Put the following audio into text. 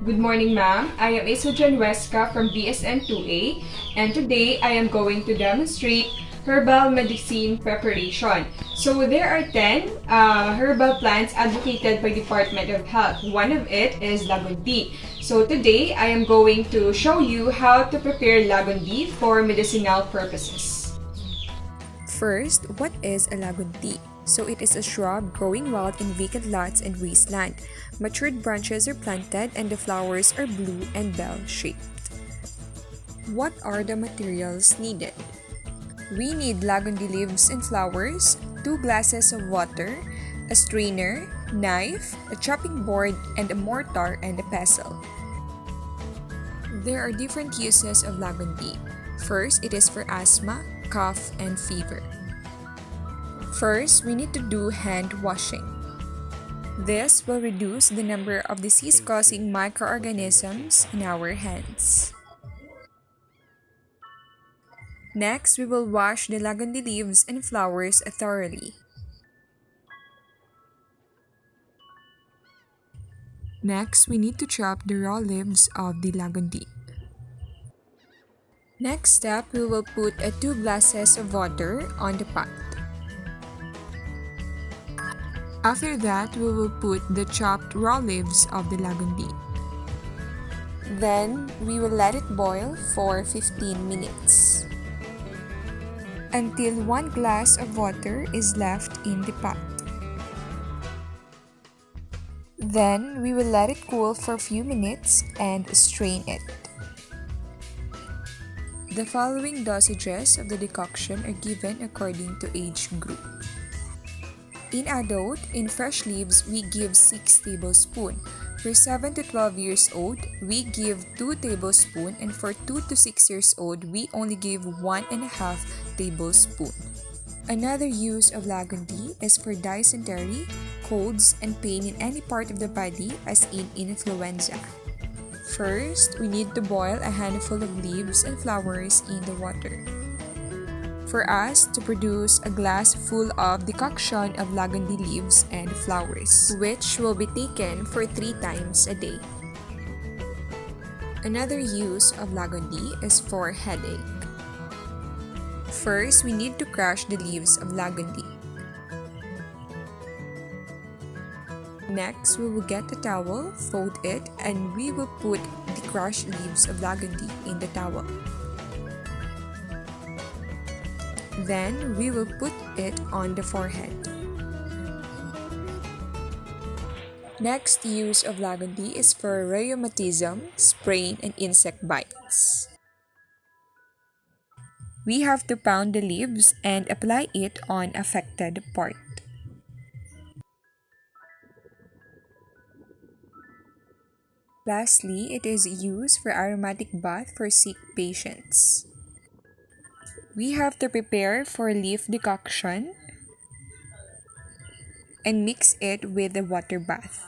Good morning, ma'am. I am Isojan Weska from BSN 2A, and today I am going to demonstrate herbal medicine preparation. So there are 10 herbal plants advocated by Department of Health. One of it is Lagundi. So today I am going to show you how to prepare Lagundi for medicinal purposes. First, what is a Lagundi? So it is a shrub growing wild in vacant lots and wasteland. Matured branches are planted and the flowers are blue and bell-shaped. What are the materials needed? We need Lagundi leaves and flowers, 2 glasses of water, a strainer, knife, a chopping board, and a mortar and a pestle. There are different uses of Lagundi. First, it is for asthma, cough, and fever. First, we need to do hand washing. This will reduce the number of disease-causing microorganisms in our hands. Next, we will wash the Lagundi leaves and flowers thoroughly. Next, we need to chop the raw leaves of the Lagundi. Next step, we will put 2 glasses of water on the pot. After that, we will put the chopped raw leaves of the Lagundi. Then, we will let it boil for 15 minutes until 1 glass of water is left in the pot. Then, we will let it cool for a few minutes and strain it. The following dosages of the decoction are given according to age group. In adult, in fresh leaves, we give 6 tablespoons. For 7 to 12 years old, we give 2 tablespoons, and for 2 to 6 years old, we only give 1.5 tablespoons. Another use of Lagundi is for dysentery, colds, and pain in any part of the body as in influenza. First, we need to boil a handful of leaves and flowers in the water. For us to produce a glass full of decoction of Lagundi leaves and flowers, which will be taken for 3 times a day. Another use of Lagundi is for headache. First, we need to crush the leaves of Lagundi. Next, we will get a towel, fold it, and we will put the crushed leaves of Lagundi in the towel. Then, we will put it on the forehead. Next use of Lagundi is for rheumatism, sprain, and insect bites. We have to pound the leaves and apply it on affected part. Lastly, it is used for aromatic bath for sick patients. We have to prepare for leaf decoction and mix it with the water bath.